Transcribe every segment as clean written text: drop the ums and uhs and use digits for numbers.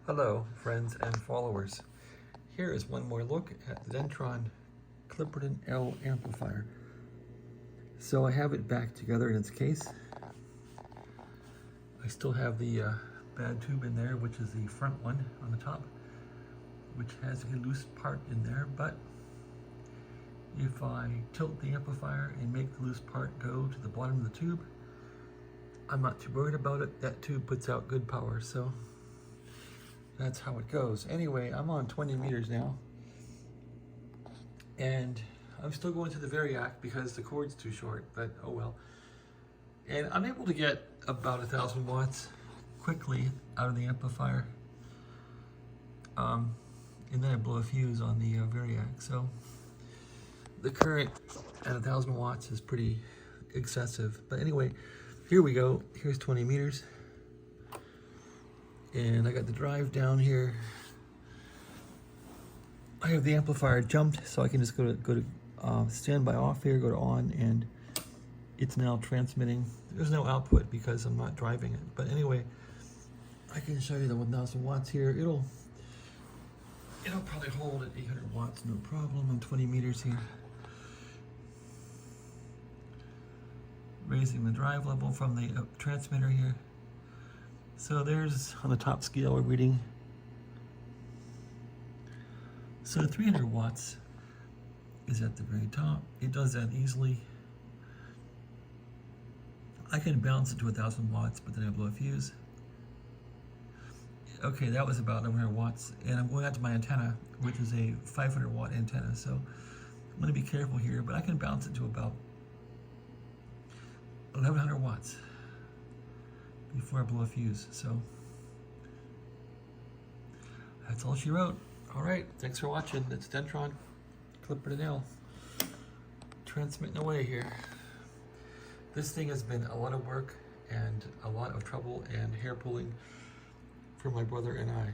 Hello, friends and followers. Here is one more look at the Dentron Clipperton L amplifier. So I have it back together in its case. I still have the bad tube in there, which is the front one on the top, which has a loose part in there, but if I tilt the amplifier and make the loose part go to the bottom of the tube, I'm not too worried about it. That tube puts out good power, so that's how it goes. Anyway, I'm on 20 meters now, and I'm still going to the variac because the cord's too short, but oh well. And I'm able to get about 1,000 watts quickly out of the amplifier. And then I blow a fuse on the variac. So the current at 1,000 watts is pretty excessive. But anyway, here we go. Here's 20 meters. And I got the drive down here. I have the amplifier jumped, so I can just go to standby off here, go to on, and it's now transmitting. There's no output because I'm not driving it. But anyway, I can show you the 1,000 watts here. It'll probably hold at 800 watts, no problem. I'm 20 meters here. Raising the drive level from the transmitter here. So there's, on the top scale, we're reading. So 300 watts is at the very top. It does that easily. I can bounce it to 1,000 watts, but then I blow a fuse. Okay, that was about 1,100 watts. And I'm going out to my antenna, which is a 500 watt antenna. So I'm gonna be careful here, but I can bounce it to about 1,100 watts before I blow a fuse. So that's all she wrote. All right, thanks for watching. It's Dentron, Clipperton L, transmitting away here. This thing has been a lot of work and a lot of trouble and hair pulling for my brother and I.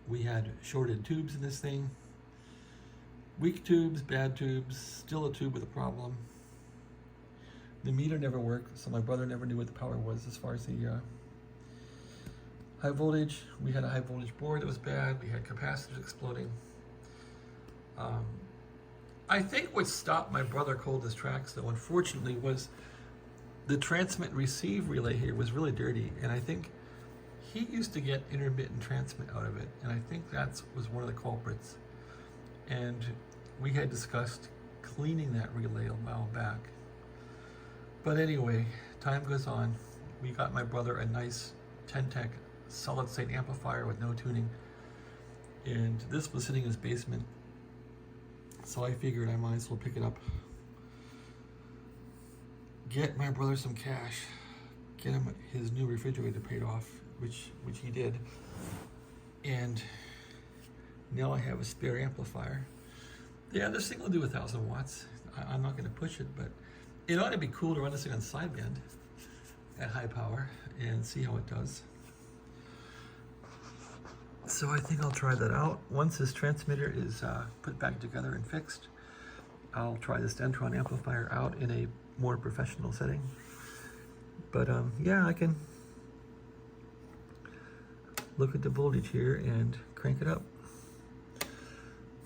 We had shorted tubes in this thing, weak tubes, bad tubes, still a tube with a problem. The meter never worked, so my brother never knew what the power was as far as the high voltage. We had a high voltage board that was bad. We had capacitors exploding. I think what stopped my brother cold as tracks, though, unfortunately, was the transmit receive relay here was really dirty, and I think he used to get intermittent transmit out of it, and I think that was one of the culprits. And we had discussed cleaning that relay a while back. But anyway, time goes on. We got my brother a nice 10-tech solid-state amplifier with no tuning, and this was sitting in his basement. So I figured I might as well pick it up, get my brother some cash, get him his new refrigerator paid off, which he did, and now I have a spare amplifier. Yeah, this thing will do 1,000 watts. I'm not going to push it, but it ought to be cool to run this thing on sideband at high power and see how it does. So I think I'll try that out. Once this transmitter is put back together and fixed, I'll try this Dentron amplifier out in a more professional setting. But yeah, I can look at the voltage here and crank it up.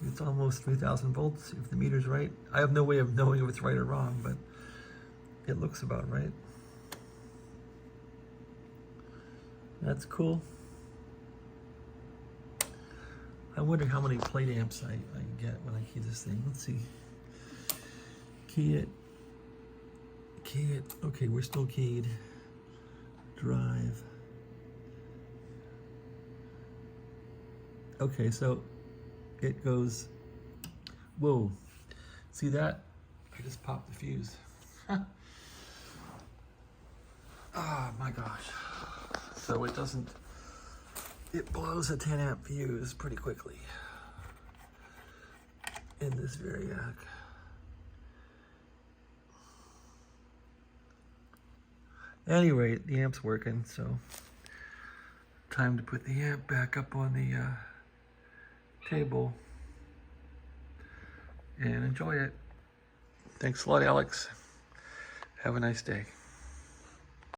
It's almost 3,000 volts if the meter's right. I have no way of knowing if it's right or wrong, but it looks about right. That's cool. I wonder how many plate amps I get when I key this thing. Let's see. Key it. Key it. Okay, we're still keyed. Drive. Okay, so it goes. Whoa. See that? I just popped the fuse. Oh my gosh. So it doesn't. It blows a 10 amp fuse pretty quickly in this variac. Anyway, the amp's working, so time to put the amp back up on the table and enjoy it. Thanks a lot, Alex. Have a nice day.